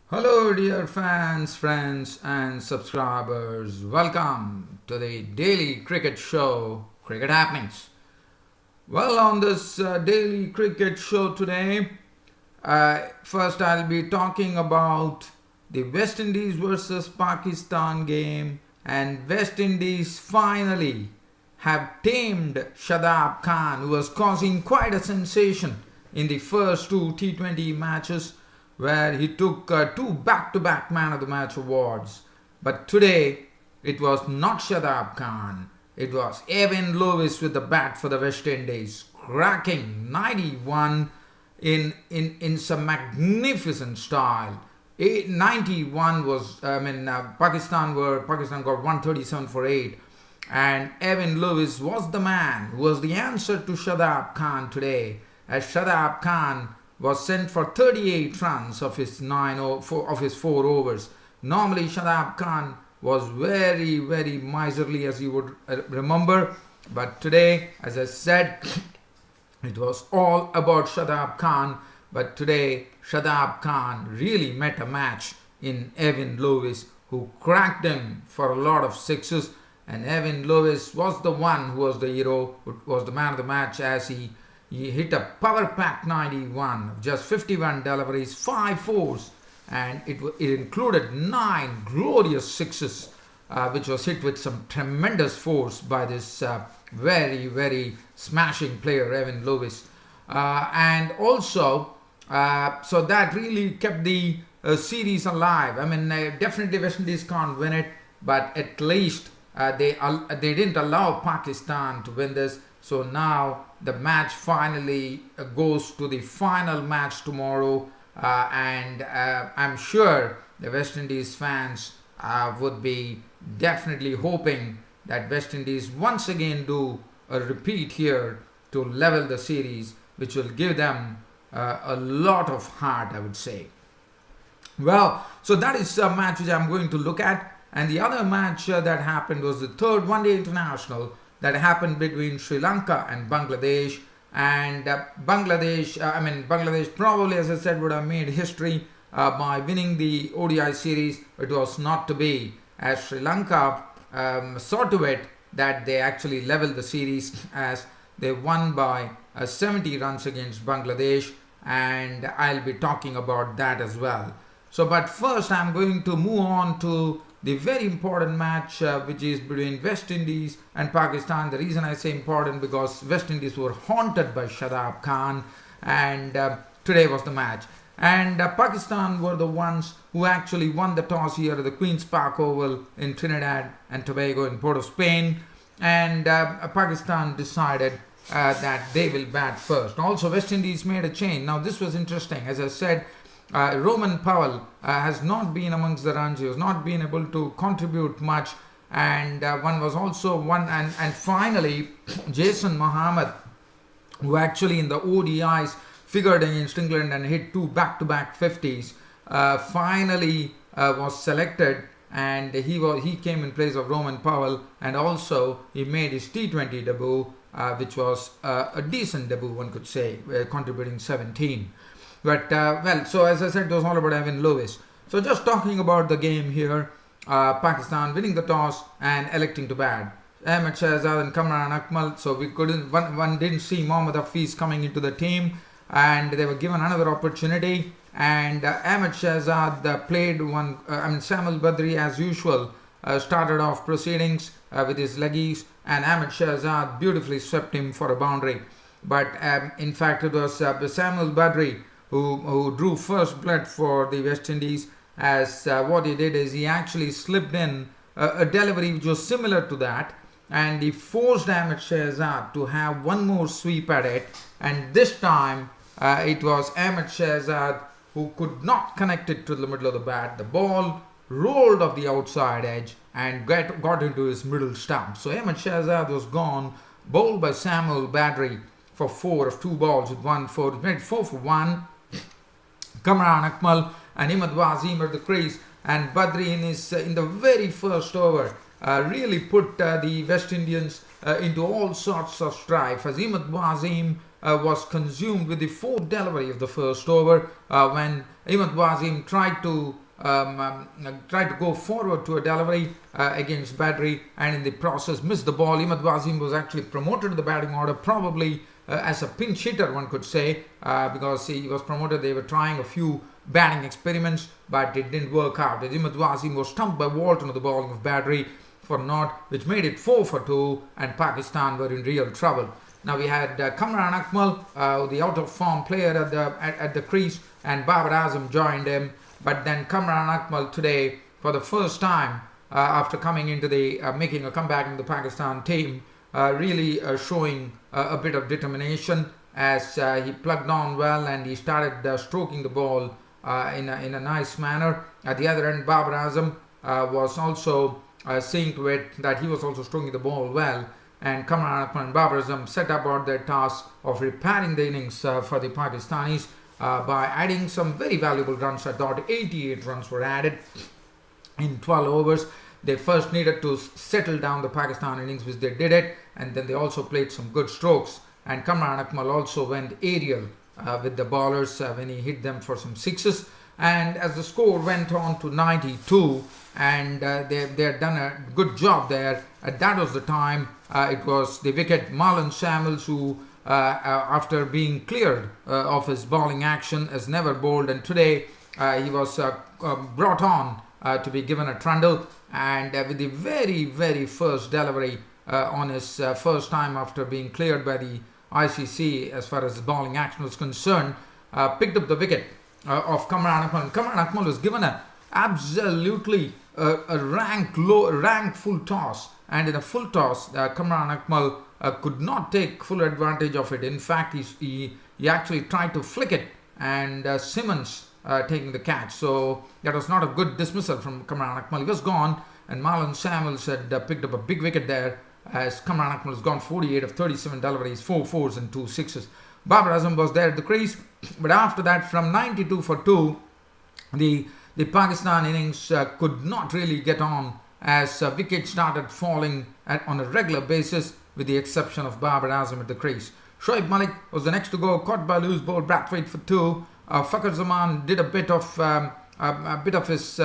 Hello, dear fans, friends, and subscribers. Welcome to the daily cricket show, Cricket Happenings. Well, on this daily cricket show today, first I'll be talking about the West Indies versus Pakistan game, and West Indies finally have tamed Shadab Khan, who was causing quite a sensation in the first two T20 matches where he took two back-to-back Man of the Match awards. But today, it was not Shadab Khan. It was Evan Lewis with the bat for the West Indies, cracking 91 in some magnificent style. 91 was, Pakistan got 137 for 8. And Evan Lewis was the man who was the answer to Shadab Khan today, as Shadab Khan was sent for 38 runs of his 4 overs. Normally Shadab Khan was very miserly, as you would remember, but today, as I said, it was all about Shadab Khan. But today Shadab Khan really met a match in Evan Lewis, who cracked him for a lot of sixes, and Evan Lewis was the one who was the hero, who was the man of the match, as he hit a power pack 91 of just 51 deliveries, 5 fours, and it included 9 glorious sixes, which was hit with some tremendous force by this very smashing player, Evan Lewis. And also, so that really kept the series alive. Definitely West Indies can't win it, but at least they didn't allow Pakistan to win this. So now the match finally goes to the final match tomorrow, and I'm sure the West Indies fans would be definitely hoping that West Indies once again do a repeat here to level the series, which will give them a lot of heart, I would say. Well, so that is a match which I'm going to look at, and the other match that happened was the third one-day international that happened between Sri Lanka and Bangladesh. And Bangladesh probably, as I said, would have made history by winning the ODI series. It was not to be, as Sri Lanka saw to it that they actually leveled the series, as they won by 70 runs against Bangladesh, and I'll be talking about that as well. So, but first I'm going to move on to the very important match, which is between West Indies and Pakistan. The reason I say important, because West Indies were haunted by Shadab Khan, and today was the match. And Pakistan were the ones who actually won the toss here at the Queen's Park Oval in Trinidad and Tobago in Port of Spain. And Pakistan decided that they will bat first. Also, West Indies made a change. Now, this was interesting. As I said, Roman Powell has not been amongst the runs. He has not been able to contribute much, and and finally Jason Mohammed, who actually in the ODIs figured against England and hit 2 back-to-back 50s, finally was selected, and he came in place of Roman Powell, and also he made his T20 debut, which was a decent debut, one could say, contributing 17. But, so as I said, it was all about Evan Lewis. So just talking about the game here, Pakistan winning the toss and electing to bat. Ahmed Shahzad and Kamran Akmal, so one didn't see Mohammad Hafiz coming into the team, and they were given another opportunity, and Ahmed Shahzad played Samuel Badri, as usual, started off proceedings with his leggies, and Ahmed Shahzad beautifully swept him for a boundary. But in fact, it was Samuel Badri who drew first blood for the West Indies, as what he did is he actually slipped in a delivery which was similar to that, and he forced Ahmed Shahzad to have one more sweep at it, and this time it was Ahmed Shahzad who could not connect it to the middle of the bat. The ball rolled off the outside edge and got into his middle stump. So Ahmed Shahzad was gone, bowled by Samuel Badri for 4 of 2 balls with 1 4, made 4 for 1. Kamran Akmal and Imad Wasim at the crease, and Badri in the very first over really put the West Indians into all sorts of strife, as Imad Wasim was consumed with the fourth delivery of the first over when Ahmed Wasim tried to go forward to a delivery against Badri, and in the process missed the ball. Ahmed Wasim was actually promoted to the batting order, probably as a pinch hitter, one could say, because he was promoted. They were trying a few batting experiments, but it didn't work out. Ahmed Wasim was stumped by Walton to the bowling of Badri for naught, which made it 4 for 2, and Pakistan were in real trouble. Now we had Kamran Akmal, the out-of-form player at the crease, and Babar Azam joined him. But then Kamran Akmal today, for the first time after coming into the making a comeback in the Pakistan team, really showing a bit of determination as he plugged on well and he started stroking the ball in a nice manner. At the other end, Babar Azam was also seeing to it that he was also stroking the ball well. And Kamran Akmal and Babar Azam set about their task of repairing the innings for the Pakistanis by adding some very valuable runs. I thought 88 runs were added in 12 overs. They first needed to settle down the Pakistan innings, which they did it, and then they also played some good strokes. And Kamran Akmal also went aerial with the bowlers when he hit them for some sixes. And as the score went on to 92, and they had done a good job there, that was the time it was the wicket Marlon Samuels who after being cleared of his bowling action has never bowled, and today he was brought on to be given a trundle, and with the very first delivery on his first time after being cleared by the ICC as far as his bowling action was concerned, picked up the wicket of Kamran Akmal. Kamran Akmal was given a absolutely a rank full toss, and in a full toss Kamran Akmal could not take full advantage of it. In fact, he actually tried to flick it, and Simmons taking the catch. So that was not a good dismissal from Kamran Akmal. He was gone, and Marlon Samuels had picked up a big wicket there as Kamran Akmal has gone 48 of 37 deliveries, 4 fours and 2 sixes. Babar Azam was there at the crease, but after that, from 92 for 2, the Pakistan innings could not really get on as wickets started falling on a regular basis, with the exception of Babar Azam at the crease. Shoaib Malik was the next to go, caught by loose ball Brathwaite for 2. Fakhar Zaman did a bit of his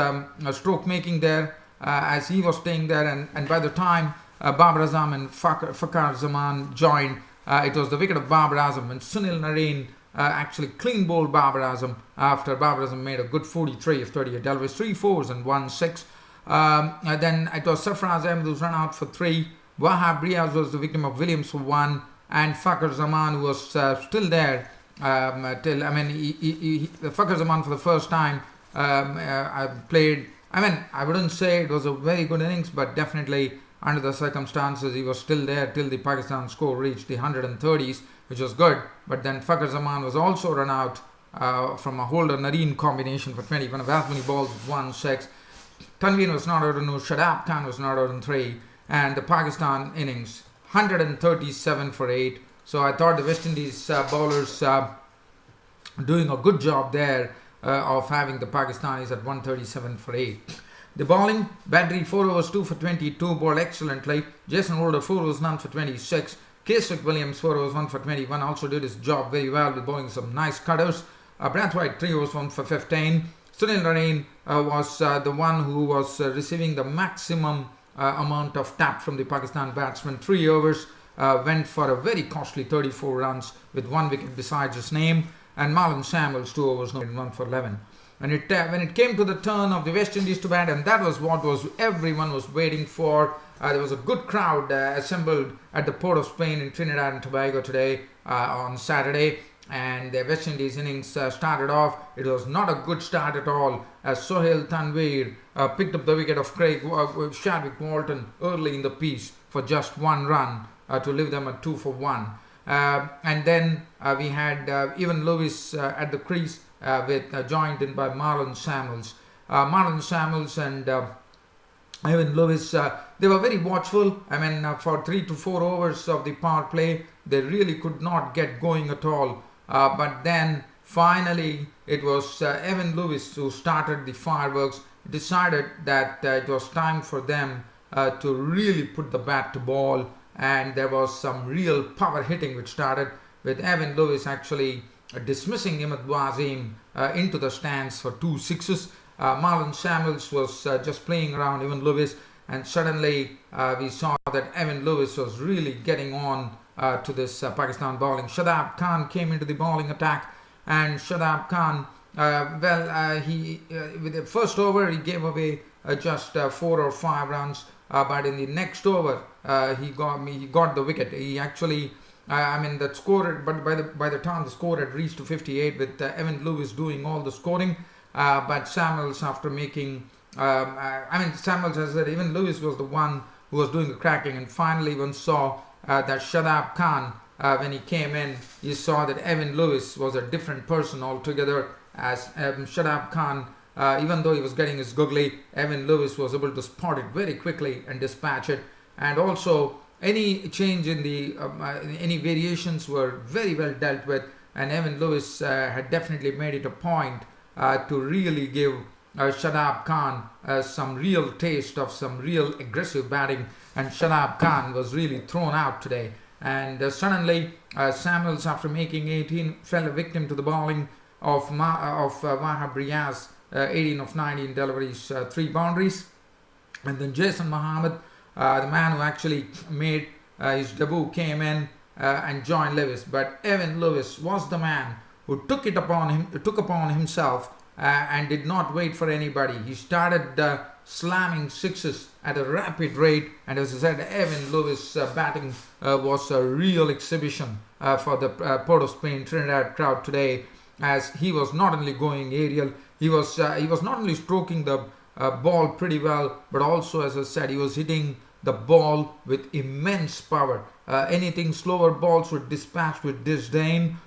stroke making there as he was staying there, and by the time Babar Azam and Fakhar Zaman joined, it was the wicket of Babar Azam, and Sunil Narine actually clean bowled Babar Azam after Babar Azam made a good 43 of 38 deliveries, 3 fours and 1 6. Then it was Sarfaraz Ahmed who was run out for 3. Wahab Riaz was the victim of Williams for 1, and Fakhar Zaman, who was still there Fakhar Zaman for the first time played. I wouldn't say it was a very good innings, but definitely under the circumstances he was still there till the Pakistan score reached the 130s, which was good. But then Fakhar Zaman was also run out from a Holder-Narine combination for 20, one of as many balls with 1 6. Tanveen was not out in 2, Shadab Khan was not out in 3, and the Pakistan innings 137 for 8. So I thought the West Indies bowlers doing a good job there of having the Pakistanis at 137 for 8. The bowling, Badri 4 overs 2 for 22, bowled excellently. Jason Holder 4 overs none for 26. Kesrick Williams 4 overs 1 for 21, also did his job very well with bowling some nice cutters. Brathwaite 3 overs 1 for 15. Sunil Narine was the one who was receiving the maximum amount of tap from the Pakistan batsmen. 3 overs, went for a very costly 34 runs with 1 wicket besides his name, and Marlon Samuels 2 overs, 1 for 11. When it came to the turn of the West Indies to bat, and that was what everyone was waiting for. There was a good crowd assembled at the Port of Spain in Trinidad and Tobago today on Saturday, and the West Indies innings started off. It was not a good start at all as Sohail Tanveer picked up the wicket of Chadwick Walton early in the piece for just 1 run to leave them at 2 for 1. And then we had Evan Lewis at the crease with joined in by Marlon Samuels. Marlon Samuels and Evan Lewis, they were very watchful. For 3 to 4 overs of the power play, they really could not get going at all. But then finally it was Evan Lewis who started the fireworks, decided that it was time for them to really put the bat to ball, and there was some real power hitting which started. with Evan Lewis actually dismissing Imad Wasim into the stands for 2 sixes. Marlon Samuels was just playing around Evan Lewis, and suddenly we saw that Evan Lewis was really getting on to this Pakistan bowling. Shadab Khan came into the bowling attack, and Shadab Khan, he with the first over he gave away just 4 or 5 runs, but in the next over he got the wicket. He actually, the score, but by the time the score had reached to 58, with Evan Lewis doing all the scoring, but Samuels, after making, Samuels has said Evan Lewis was the one who was doing the cracking, and finally one saw that Shadab Khan, when he came in, he saw that Evan Lewis was a different person altogether. As Shadab Khan, even though he was getting his googly, Evan Lewis was able to spot it very quickly and dispatch it. And also, any change in the any variations were very well dealt with, and Evan Lewis had definitely made it a point to really give Shadab Khan some real taste of some real aggressive batting, and Shadab Khan was really thrown out today. And suddenly Samuels, after making 18, fell a victim to the bowling of Wahab Riaz, 18 of 19 deliveries, 3 boundaries. And then Jason Mohammed, the man who actually made his debut, came in and joined Lewis. But Evan Lewis was the man who took upon himself and did not wait for anybody. He started slamming sixes at a rapid rate, and as I said, Evan Lewis batting was a real exhibition for the Port of Spain Trinidad crowd today, as he was not only going aerial, he was not only stroking the ball pretty well, but also, as I said, he was hitting the ball with immense power. Anything slower balls were dispatched with disdain.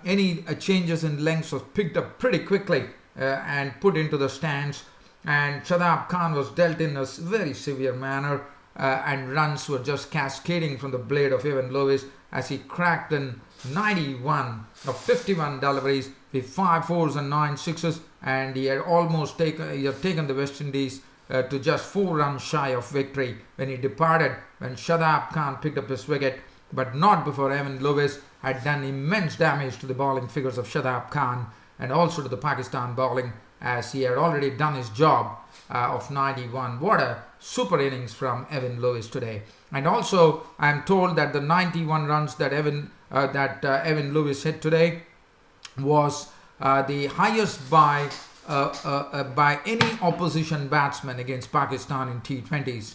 Any changes in lengths was picked up pretty quickly and put into the stands. And Shadab Khan was dealt in a very severe manner, and runs were just cascading from the blade of Evan Lewis as he cracked in 91 of 51 deliveries with 5 fours and 9 sixes, and he had taken the West Indies to just 4 runs shy of victory when he departed, when Shadab Khan picked up his wicket, but not before Evan Lewis had done immense damage to the bowling figures of Shadab Khan and also to the Pakistan bowling, as he had already done his job of 91. What a super innings from Evan Lewis today. And also, I am told that the 91 runs that Evan Lewis hit today was the highest by any opposition batsman against Pakistan in T20s.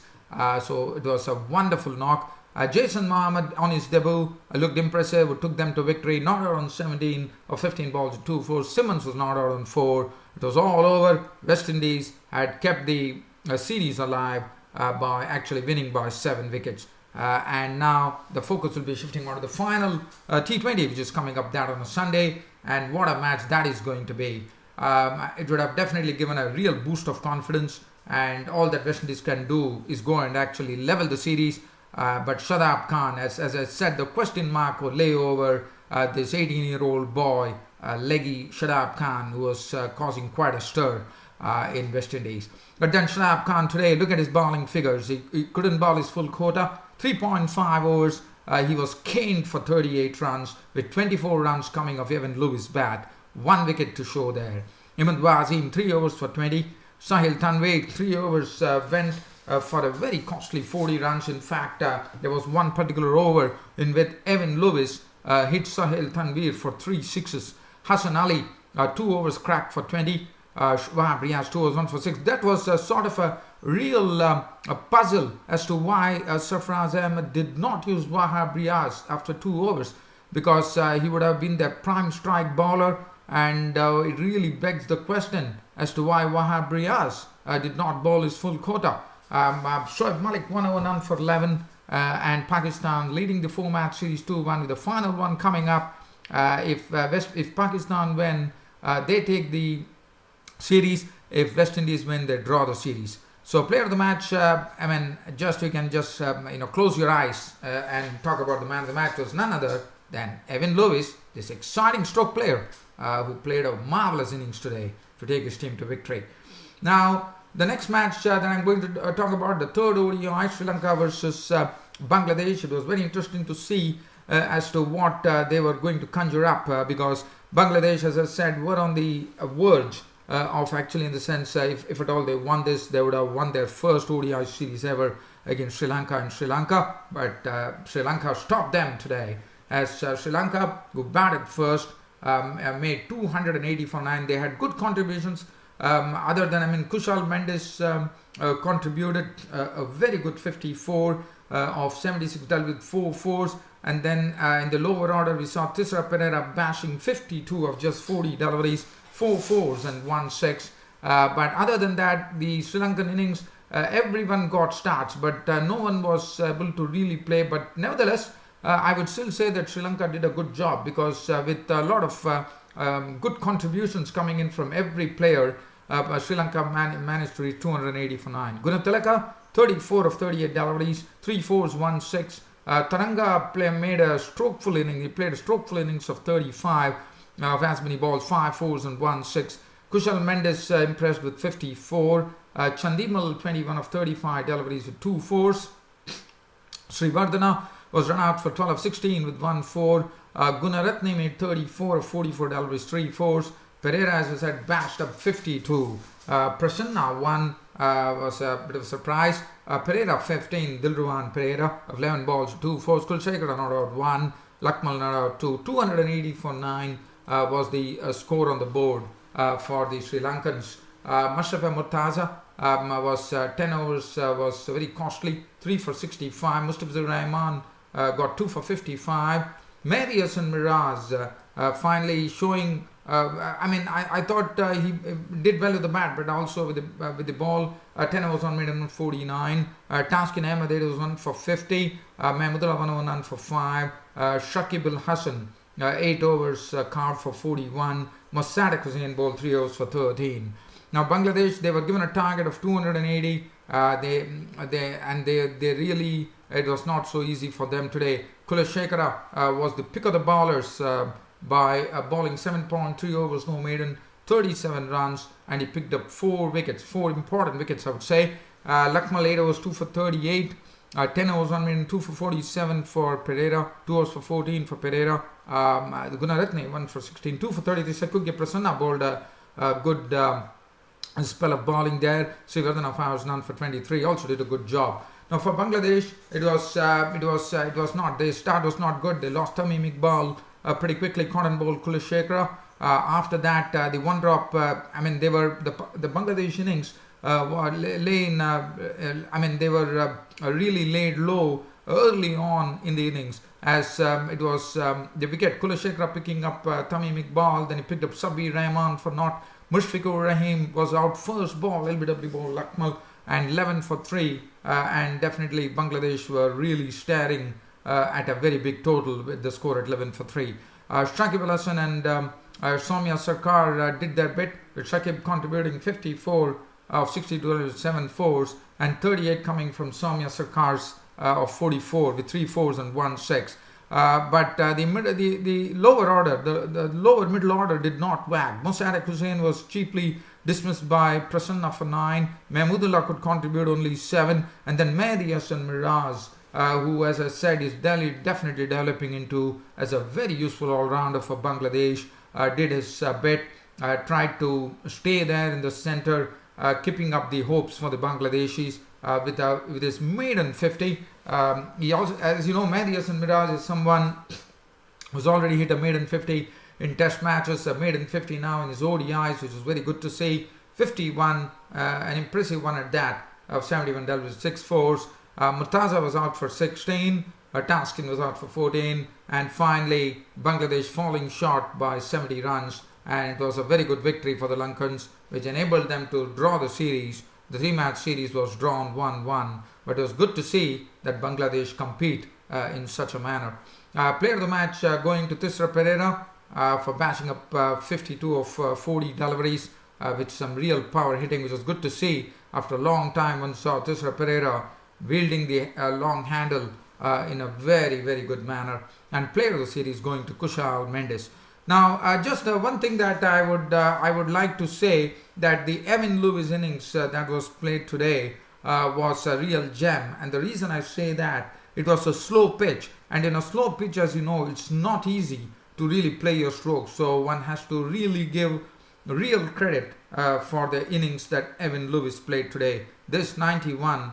So it was a wonderful knock. Jason Mohammed on his debut looked impressive, took them to victory, not out on 17 or 15 balls to 2 4. Simmons was not out on 4. It was all over. West Indies had kept the series alive by actually winning by 7 wickets. And now the focus will be shifting on to the final T20, which is coming up that on a Sunday. And what a match that is going to be. It would have definitely given a real boost of confidence, and all that West Indies can do is go and actually level the series. But Shadab Khan, as I said, the question mark will lay over this 18-year-old boy, leggy Shadab Khan, who was causing quite a stir in West Indies. But then Shadab Khan today, look at his bowling figures. He couldn't bowl his full quota. 3.5 overs. He was caned for 38 runs, with 24 runs coming off Evan Lewis' bat. 1 wicket to show there. Imad Wasim, 3 overs for 20. Sahil Tanvir, 3 overs went for a very costly 40 runs. In fact, there was one particular over in which Evan Lewis hit Sahil Tanvir for 3 sixes. Hassan Ali, 2 overs cracked for 20. Wahab Riaz, 2 overs, 1 for 6. That was sort of a real a puzzle as to why Sarfraz Ahmed did not use Wahab Riaz after 2 overs, because he would have been their prime strike bowler, and it really begs the question as to why Wahab Riaz did not bowl his full quota. Shoaib Malik 1 over none for 11, and Pakistan leading the 4-match series 2-1 with the final one coming up. If Pakistan win, they take the series. If West Indies win, they draw the series. So player of the match, you can just close your eyes and talk about the man of the match. Was none other than Evan Lewis, this exciting stroke player who played a marvelous innings today to take his team to victory. Now, the next match that I'm going to talk about, the third ODI, Sri Lanka versus Bangladesh. It was very interesting to see as to what they were going to conjure up because Bangladesh, as I said, were on the verge of actually, in the sense, if at all they won this, they would have won their first ODI series ever against Sri Lanka in Sri Lanka. But Sri Lanka stopped them today, as Sri Lanka, who batted first, made 280 for 9. They had good contributions. Other than, Kushal Mendes contributed a very good 54 of 76 dealt with 4 fours. And then in the lower order, we saw Tisra Pereira bashing 52 of just 40 deliveries, 4 fours and 1 6. But other than that, the Sri Lankan innings, everyone got starts, but no one was able to really play. But nevertheless, I would still say that Sri Lanka did a good job because with a lot of good contributions coming in from every player, Sri Lanka managed to reach 280 for 9. Gunatilaka, 34 of 38 deliveries, 3 fours, 1 6. Taranga made a strokeful inning. He played a strokeful innings of 35 of as many balls, 5 fours and 1 6. Kushal Mendes impressed with 54. Chandimal, 21 of 35 deliveries with 2 fours. Srivardhana was run out for 12 of 16 with 1 4. Gunaratne made 34 of 44 deliveries, 3 fours. Pereira, as I said, bashed up 52. Prasanna won, was a bit of a surprise. Pereira 15, Dilruwan Pereira of 11 balls, 2 fours. Kulshekhar not out 1, Lakmal not out 2. 280 for 9 was the score on the board for the Sri Lankans. Mustafa Murtaza was 10 overs, was very costly, 3 for 65. Mustafa Rahman got 2 for 55. Marius and Miraz finally showing. I thought he did well with the bat, but also with the ball. 10 overs on made 49. Taskin Ahmed was 1 for 50. Mahmudullah 1 for 5. Shakib Al Hassan 8 overs carved for 41. Mossadegh Hussain bowled 3 overs for 13. Now Bangladesh, they were given a target of 280. They really, it was not so easy for them today. Kulshekhar was the pick of the bowlers by bowling 7.3 overs, no maiden, 37 runs, and he picked up 4 wickets, 4 important wickets, I would say. Lakmal 8 overs, 2 for 38. 10 overs, 1 maiden, 2 for 47 for Pereira, 2 overs for 14 for Pereira. Gunaratne 1 for 16, 2 for 33. Sakugya Prasanna bowled a good spell of bowling there. Srivardhana 5 overs, none for 23, also did a good job. Now for Bangladesh, it was not. The start was not good. They lost Tamim Iqbal pretty quickly. Cotton bowled Kulshekhar. After that, the one drop. They were the Bangladesh innings were they were really laid low early on in the innings, as it was the wicket. Kulshekhar picking up Tamim Iqbal. Then he picked up Sabir Rahman for not. Mushfiqur Rahim was out first ball. LBW ball Lakmal and 11 for 3. And definitely Bangladesh were really staring at a very big total with the score at 11 for 3. Shakib Al Hassan and Soumya Sarkar did their bit, with Shakib contributing 54 of 62 with 7 fours, and 38 coming from Soumya Sarkar's of 44 with 3 fours and 1 6. But the lower order, the lower middle order did not whack. Mossadegh Hussain was cheaply dismissed by Prasanna for 9. Mahmudullah could contribute only 7. And then Mehdi Hassan Miraz, who, as I said, is definitely developing into as a very useful all-rounder for Bangladesh, did his bit, tried to stay there in the center, keeping up the hopes for the Bangladeshis with his maiden 50. He also, as you know, Mehdi Hassan Miraz is someone who's already hit a maiden 50 in test matches, a maiden 50 now in his ODIs, which is very good to see. 51, an impressive one at that, of 71 dealt with 6 fours. Murtaza was out for 16, Taskin was out for 14, and finally Bangladesh falling short by 70 runs, and it was a very good victory for the Lankans, which enabled them to draw the series. The 3-match series was drawn 1-1, but it was good to see that Bangladesh compete in such a manner. Player of the match going to Tisra Pereira for bashing up 52 of 40 deliveries with some real power hitting, which was good to see. After a long time, one saw Tisra Pereira wielding the long handle in a very, very good manner. And player of the series going to Kushal Mendes. Now, just one thing that I would like to say, that the Evan Lewis innings that was played today was a real gem. And the reason I say that it was a slow pitch, and in a slow pitch, as you know, it's not easy to really play your strokes. So one has to really give real credit for the innings that Evan Lewis played today. This 91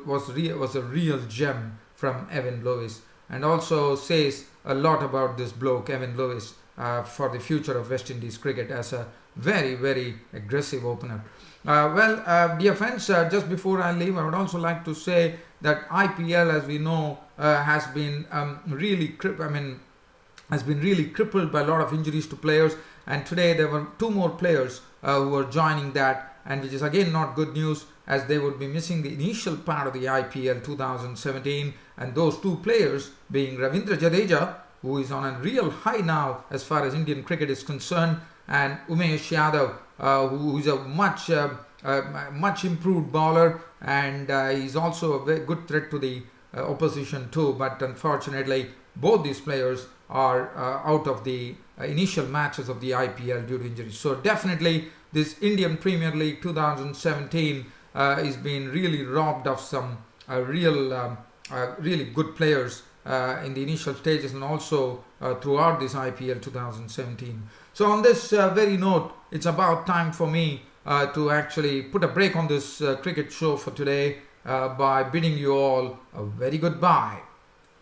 was a real gem from Evan Lewis, and also says a lot about this bloke Evan Lewis for the future of West Indies cricket as a very, very aggressive opener. Dear friends, just before I leave, I would also like to say that IPL, as we know, has been really crippled by a lot of injuries to players, and today there were two more players who were joining that, and which is again not good news, as they would be missing the initial part of the IPL 2017, and those two players being Ravindra Jadeja, who is on a real high now as far as Indian cricket is concerned, and Umesh Yadav, who is a much improved bowler, and he's also a very good threat to the opposition too, but unfortunately both these players are out of the initial matches of the IPL due to injuries. So definitely this Indian Premier League 2017 is being really robbed of some really good players in the initial stages, and also throughout this IPL 2017. So on this very note, it's about time for me to actually put a break on this cricket show for today by bidding you all a very goodbye.